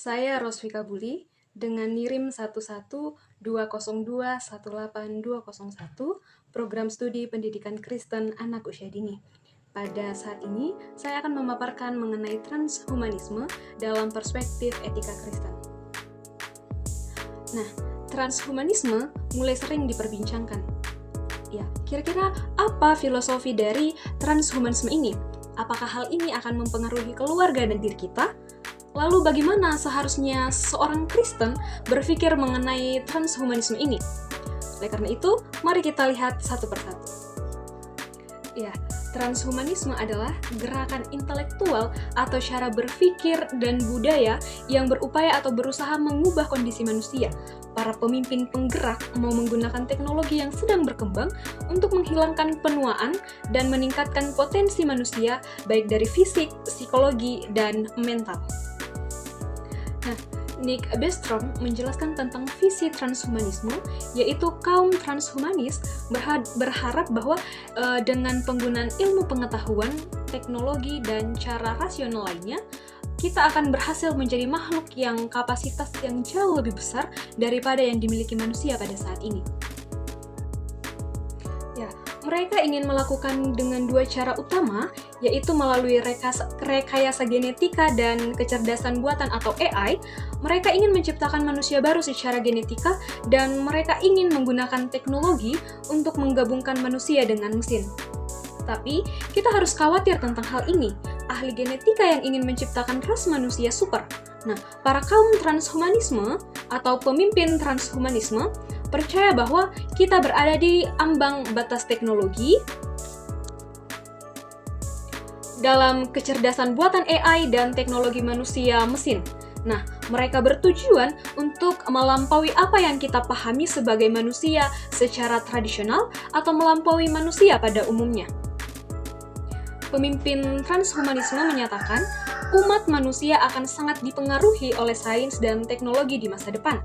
Saya Rosvika Buli dengan NIRIM 1120218201 Program Studi Pendidikan Kristen Anak Usia Dini. Pada saat ini, saya akan memaparkan mengenai transhumanisme dalam perspektif etika Kristen. Nah, transhumanisme mulai sering diperbincangkan. Ya, kira-kira apa filosofi dari transhumanisme ini? Apakah hal ini akan mempengaruhi keluarga dan diri kita? Lalu bagaimana seharusnya seorang Kristen berpikir mengenai transhumanisme ini? Oleh karena itu, mari kita lihat satu persatu. Ya, transhumanisme adalah gerakan intelektual atau cara berpikir dan budaya yang berupaya atau berusaha mengubah kondisi manusia. Para pemimpin penggerak mau menggunakan teknologi yang sedang berkembang untuk menghilangkan penuaan dan meningkatkan potensi manusia baik dari fisik, psikologi, dan mental. Nah, Nick Bostrom menjelaskan tentang visi transhumanisme, yaitu kaum transhumanis berharap bahwa dengan penggunaan ilmu pengetahuan, teknologi, dan cara rasional lainnya, kita akan berhasil menjadi makhluk yang kapasitas yang jauh lebih besar daripada yang dimiliki manusia pada saat ini. Ya, mereka ingin melakukan dengan dua cara utama, yaitu melalui rekayasa genetika dan kecerdasan buatan atau AI. Mereka ingin menciptakan manusia baru secara genetika, dan mereka ingin menggunakan teknologi untuk menggabungkan manusia dengan mesin. Tapi, kita harus khawatir tentang hal ini. Ahli genetika yang ingin menciptakan ras manusia super. Nah, para kaum transhumanisme atau pemimpin transhumanisme percaya bahwa kita berada di ambang batas teknologi dalam kecerdasan buatan AI dan teknologi manusia mesin. Nah, mereka bertujuan untuk melampaui apa yang kita pahami sebagai manusia secara tradisional atau melampaui manusia pada umumnya. Pemimpin transhumanisme menyatakan umat manusia akan sangat dipengaruhi oleh sains dan teknologi di masa depan.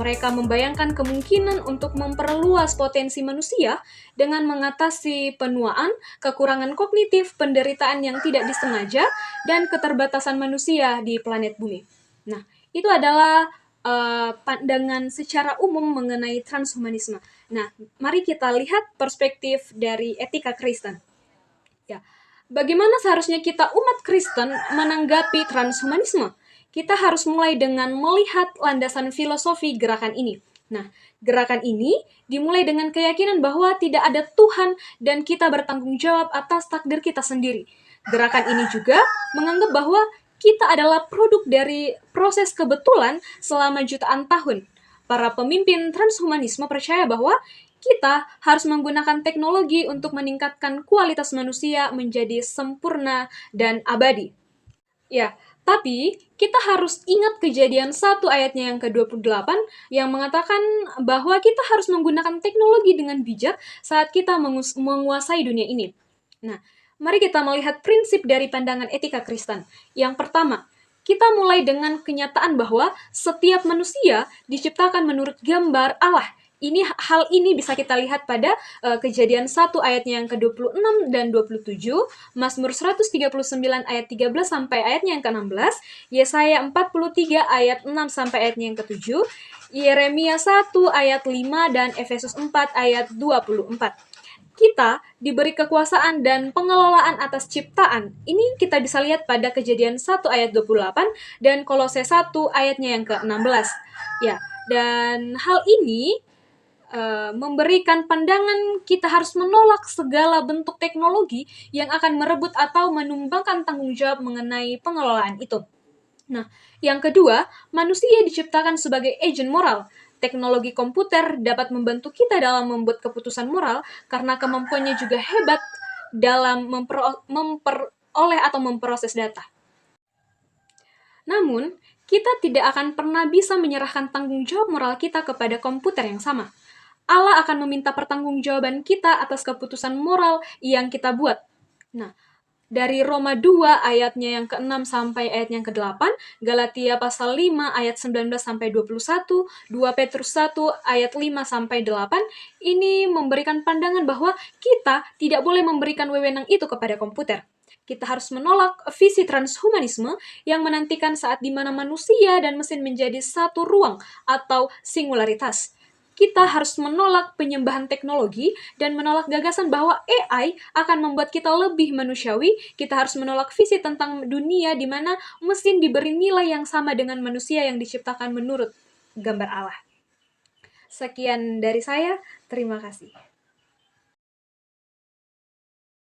Mereka membayangkan kemungkinan untuk memperluas potensi manusia dengan mengatasi penuaan, kekurangan kognitif, penderitaan yang tidak disengaja, dan keterbatasan manusia di planet bumi. Nah, itu adalah pandangan secara umum mengenai transhumanisme. Nah, mari kita lihat perspektif dari etika Kristen. Ya, bagaimana seharusnya kita umat Kristen menanggapi transhumanisme? Kita harus mulai dengan melihat landasan filosofi gerakan ini. Nah, gerakan ini dimulai dengan keyakinan bahwa tidak ada Tuhan dan kita bertanggung jawab atas takdir kita sendiri. Gerakan ini juga menganggap bahwa kita adalah produk dari proses kebetulan selama jutaan tahun. Para pemimpin transhumanisme percaya bahwa kita harus menggunakan teknologi untuk meningkatkan kualitas manusia menjadi sempurna dan abadi. Ya, tapi kita harus ingat kejadian 1 ayatnya yang ke-28 yang mengatakan bahwa kita harus menggunakan teknologi dengan bijak saat kita menguasai dunia ini. Nah, mari kita melihat prinsip dari pandangan etika Kristen. Yang pertama, kita mulai dengan kenyataan bahwa setiap manusia diciptakan menurut gambar Allah. Hal ini bisa kita lihat pada kejadian 1 ayatnya yang ke-26 dan 27, Mazmur 139 ayat 13 sampai ayatnya yang ke-16, Yesaya 43 ayat 6 sampai ayatnya yang ke-7, Yeremia 1 ayat 5 dan Efesus 4 ayat 24. Kita diberi kekuasaan dan pengelolaan atas ciptaan. Ini kita bisa lihat pada kejadian 1 ayat 28 dan Kolose 1 ayatnya yang ke-16. Ya, dan hal ini memberikan pandangan kita harus menolak segala bentuk teknologi yang akan merebut atau menumbangkan tanggung jawab mengenai pengelolaan itu. Nah, yang kedua, manusia diciptakan sebagai agen moral. Teknologi komputer dapat membantu kita dalam membuat keputusan moral karena kemampuannya juga hebat dalam memperoleh atau memproses data. Namun, kita tidak akan pernah bisa menyerahkan tanggung jawab moral kita kepada komputer yang sama. Allah akan meminta pertanggungjawaban kita atas keputusan moral yang kita buat. Nah, dari Roma 2 ayatnya yang ke-6 sampai ayatnya yang ke-8, Galatia pasal 5 ayat 19 sampai 21, 2 Petrus 1 ayat 5 sampai 8, ini memberikan pandangan bahwa kita tidak boleh memberikan wewenang itu kepada komputer. Kita harus menolak visi transhumanisme yang menantikan saat di mana manusia dan mesin menjadi satu ruang atau singularitas. Kita harus menolak penyembahan teknologi dan menolak gagasan bahwa AI akan membuat kita lebih manusiawi. Kita harus menolak visi tentang dunia di mana mesin diberi nilai yang sama dengan manusia yang diciptakan menurut gambar Allah. Sekian dari saya, terima kasih.